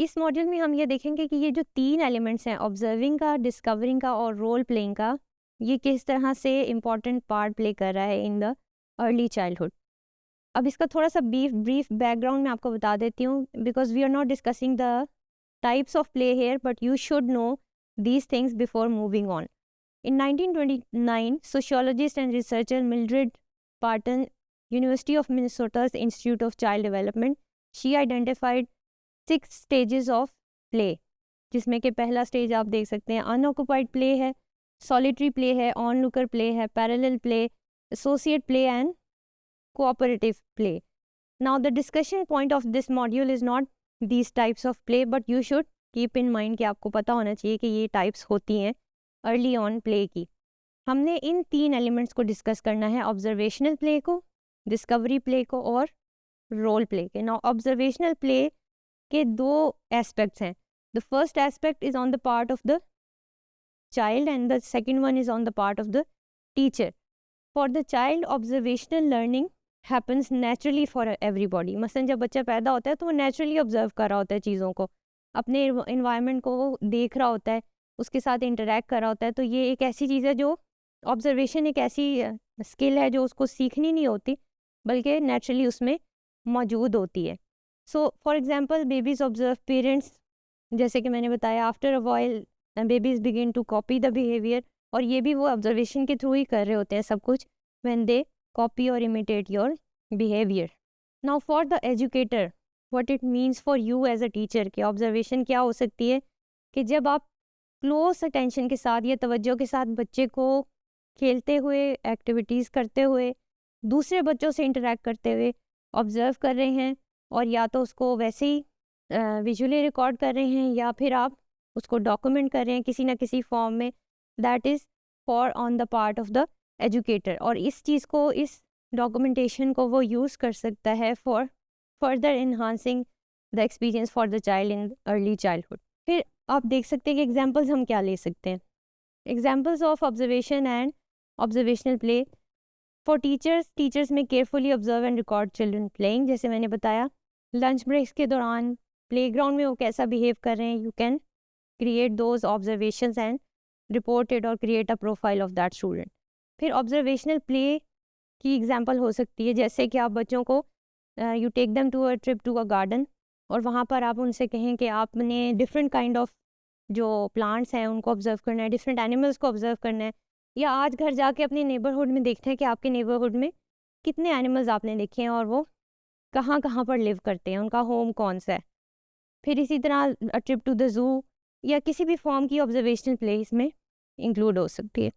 इस मॉड्यूल में हम ये देखेंगे कि ये जो 3 एलिमेंट्स हैं, ऑब्जर्विंग का, डिस्कवरिंग का और रोल प्लेइंग का, ये किस तरह से इम्पॉर्टेंट पार्ट प्ले कर रहा है इन द अर्ली चाइल्डहुड। अब इसका थोड़ा सा ब्रीफ बैकग्राउंड मैं आपको बता देती हूँ, because we are not discussing the types of play here, but you should know these things before moving on. In 1929, sociologist and researcher Mildred Parton, University of Minnesota's Institute of Child Development, she identified 6 stages of play, जिसमें कि पहला stage आप देख सकते हैं unoccupied play है, solitary play है, on looker play है, parallel play, associate play and cooperative play. Now the discussion point of this module is not these types of play, but you should keep in mind कि आपको पता होना चाहिए कि ये types होती हैं अर्ली ऑन प्ले की. हमने इन 3 एलिमेंट्स को डिस्कस करना है, ऑब्जर्वेशनल प्ले को, डिस्कवरी प्ले को और रोल प्ले के. नाउ ऑब्जर्वेशनल प्ले के 2 एस्पेक्ट्स हैं. The first aspect is on the part of the child and the second one is on the part of the teacher. For the child observational learning happens naturally for everybody. मसलन जब बच्चा पैदा होता है तो वो naturally observe कर रहा होता है चीज़ों को, अपने इन्वायरमेंट को वो देख रहा होता है, उसके साथ इंटरेक्ट कर रहा होता है. तो ये एक ऐसी चीज़ है जो ऑब्जर्वेशन एक ऐसी स्किल है जो उसको सीखनी नहीं होती बल्कि नेचुरली उसमें मौजूद होती है. So for example babies observe parents, जैसे कि मैंने बताया, after a while babies begin to copy the behaviour, और ये भी वो ऑब्जर्वेशन के थ्रू ही कर रहे होते हैं सब कुछ, व्हेन दे कॉपी और imitate your behaviour. Now for the educator what it means for you as a teacher कि ऑब्जर्वेशन क्या हो सकती है कि जब आप क्लोज अटेंशन के साथ या तवज्जो के साथ बच्चे को खेलते हुए, एक्टिविटीज़ करते हुए, दूसरे बच्चों से इंटरेक्ट करते हुए ऑब्ज़र्व कर रहे हैं, और या तो उसको वैसे ही विजुअली रिकॉर्ड कर रहे हैं या फिर आप उसको डॉक्यूमेंट कर रहे हैं किसी ना किसी फॉर्म में, that is for on the part of the educator. और इस चीज़ को, इस डॉक्यूमेंटेशन को वो यूज़ कर सकता है for further enhancing the experience for the child in early childhood. फिर आप देख सकते हैं कि एग्जाम्पल्स हम क्या ले सकते हैं. Examples of observation and observational play. For teachers में carefully observe and record children playing, जैसे मैंने बताया. लंच ब्रेक्स के दौरान प्लेग्राउंड में वो कैसा बिहेव कर रहे हैं, you can create those observations and report it और create a profile of that student. फिर ऑब्जर्वेशनल प्ले की एग्जाम्पल हो सकती है जैसे कि आप बच्चों को you take them to a trip to a garden, और वहाँ पर आप उनसे कहें कि आपने डिफरेंट काइंड ऑफ जो प्लांट्स हैं उनको ऑब्जर्व करना है, डिफरेंट एनिमल्स को ऑब्जर्व करना है, या आज घर जाके अपने नेबरहुड में देखते हैं कि आपके नेबरहुड में कितने एनिमल्स आपने देखे हैं और वो कहाँ कहाँ पर लिव करते हैं, उनका होम कौन सा है. फिर इसी तरह a trip to the zoo या किसी भी फॉर्म की ऑब्जर्वेशनल प्ले इसमें इंक्लूड हो सकती है.